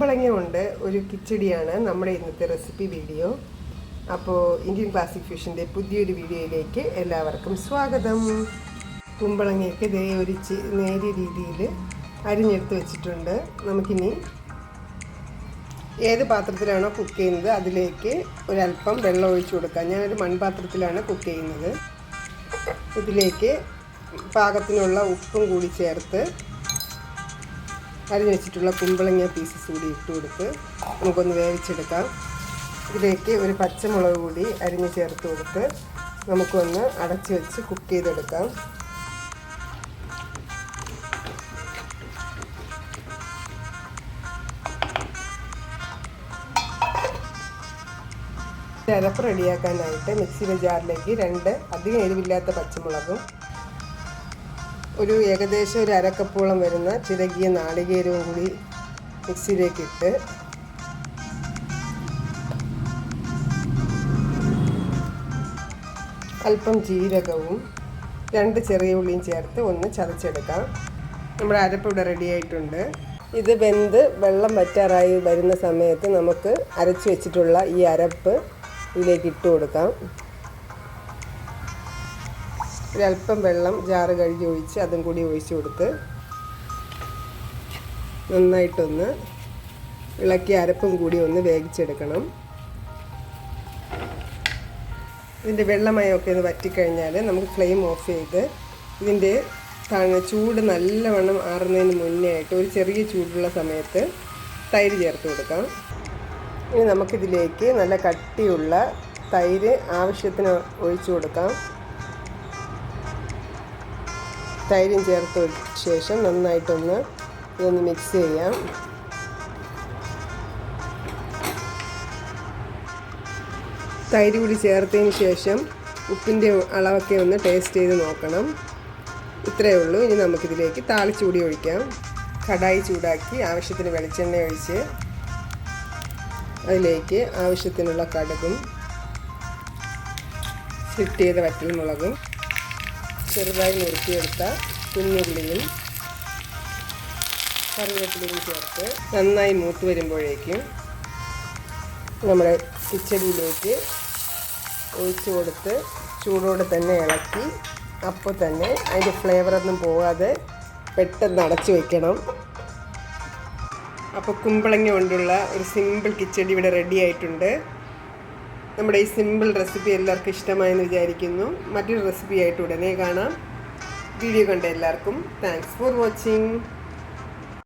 കുമ്പളങ്ങ കൊണ്ട് ഒരു കിച്ചടിയാണ് നമ്മുടെ ഇന്നത്തെ റെസിപ്പി വീഡിയോ. അപ്പോൾ ഇന്ത്യൻ ക്ലാസിക് ഫിഷിൻ്റെ പുതിയൊരു വീഡിയോയിലേക്ക് എല്ലാവർക്കും സ്വാഗതം. കുമ്പളങ്ങയൊക്കെ ഇതേ ഒരു നേരിയ രീതിയിൽ അരിഞ്ഞെടുത്ത് വെച്ചിട്ടുണ്ട്. നമുക്കിനി ഏത് പാത്രത്തിലാണോ കുക്ക് ചെയ്യുന്നത് അതിലേക്ക് ഒരല്പം വെള്ളം ഒഴിച്ചു കൊടുക്കാം. ഞാനൊരു മൺപാത്രത്തിലാണ് കുക്ക് ചെയ്യുന്നത്. ഇതിലേക്ക് പാകത്തിനുള്ള ഉപ്പും കൂടി ചേർത്ത് അരിഞ്ഞു വെച്ചിട്ടുള്ള കുമ്പളങ്ങ പീസസ് കൂടി ഇട്ട് കൊടുത്ത് നമുക്കൊന്ന് വേവിച്ചെടുക്കാം. ഇതിലേക്ക് ഒരു പച്ചമുളക് കൂടി അരിഞ്ഞ് ചേർത്ത് കൊടുത്ത് നമുക്കൊന്ന് അടച്ചു വെച്ച് കുക്ക് ചെയ്തെടുക്കാം. അരപ്പ് റെഡിയാക്കാനായിട്ട് മിക്സിയുടെ ജാറിലേക്ക് 2 അധികം എരിവില്ലാത്ത പച്ചമുളകും ഒരു ഏകദേശം ഒരു അരക്കപ്പോളം വരുന്ന ചിരകിയ നാളികേരവും കൂടി മിക്സിയിലേക്ക് ഇട്ട് അല്പം ജീരകവും 2 ചെറിയ ഉള്ളിയും ചേർത്ത് ഒന്ന് ചതച്ചെടുക്കാം. നമ്മുടെ അരപ്പ് ഇവിടെ റെഡി ആയിട്ടുണ്ട്. ഇത് വെന്ത് വെള്ളം വറ്റാറായി വരുന്ന സമയത്ത് നമുക്ക് അരച്ച് വെച്ചിട്ടുള്ള ഈ അരപ്പ് ഇതിലേക്ക് ഇട്ട് കൊടുക്കാം. ഒരല്പം വെള്ളം ജാറ് കഴുകി ഒഴിച്ച് അതും കൂടി ഒഴിച്ചു കൊടുത്ത് നന്നായിട്ടൊന്ന് ഇളക്കി അരപ്പും കൂടി ഒന്ന് വേവിച്ചെടുക്കണം. ഇതിൻ്റെ വെള്ളമയമൊക്കെ ഒന്ന് വറ്റിക്കഴിഞ്ഞാൽ നമുക്ക് ഫ്ലെയിം ഓഫ് ചെയ്ത് ഇതിൻ്റെ ചൂട് നല്ലവണ്ണം ആറുന്നതിന് മുന്നേ ആയിട്ട് ഒരു ചെറിയ ചൂടുള്ള സമയത്ത് തൈര് ചേർത്ത് കൊടുക്കാം. ഇനി നമുക്കിതിലേക്ക് നല്ല കട്ടിയുള്ള തൈര് ആവശ്യത്തിന് ഒഴിച്ചു കൊടുക്കാം. തൈരും ചേർത്ത് ശേഷം നന്നായിട്ടൊന്ന് ഇതൊന്ന് മിക്സ് ചെയ്യാം. തൈര് കൂടി ചേർത്തതിന് ശേഷം ഉപ്പിൻ്റെ അളവൊക്കെ ഒന്ന് ടേസ്റ്റ് ചെയ്ത് നോക്കണം. ഇത്രയേ ഉള്ളൂ. ഇനി നമുക്കിതിലേക്ക് താളിച്ചൂടി ഒഴിക്കാം. കടായി ചൂടാക്കി ആവശ്യത്തിന് വെളിച്ചെണ്ണ ഒഴിച്ച് അതിലേക്ക് ആവശ്യത്തിനുള്ള കടുകും സ്ലിറ്റ് ചെയ്ത വറ്റൽമുളകും ചെറുതായി നുറുക്കിയെടുത്ത കുഞ്ഞുള്ളിയും കറിവേപ്പിലയും ചേർത്ത് നന്നായി മൂത്ത് വരുമ്പോഴേക്കും നമ്മുടെ കിച്ചടിയിലേക്ക് ഒഴിച്ച് കൊടുത്ത് ചൂടോടെ തന്നെ ഇളക്കി അപ്പോൾ തന്നെ അതിൻ്റെ ഫ്ലേവറൊന്നും പോകാതെ പെട്ടെന്ന് അടച്ചു വയ്ക്കണം. അപ്പോൾ കുമ്പളങ്ങ കൊണ്ടുള്ള ഒരു സിമ്പിൾ കിച്ചടി ഇവിടെ റെഡി ആയിട്ടുണ്ട്. നമ്മുടെ ഈ സിമ്പിൾ റെസിപ്പി എല്ലാവർക്കും ഇഷ്ടമായെന്ന് വിചാരിക്കുന്നു. മറ്റൊരു റെസിപ്പി ആയിട്ട് ഉടനെ കാണാം. വീഡിയോ കണ്ട എല്ലാവർക്കും താങ്ക്സ് ഫോർ വാച്ചിങ്.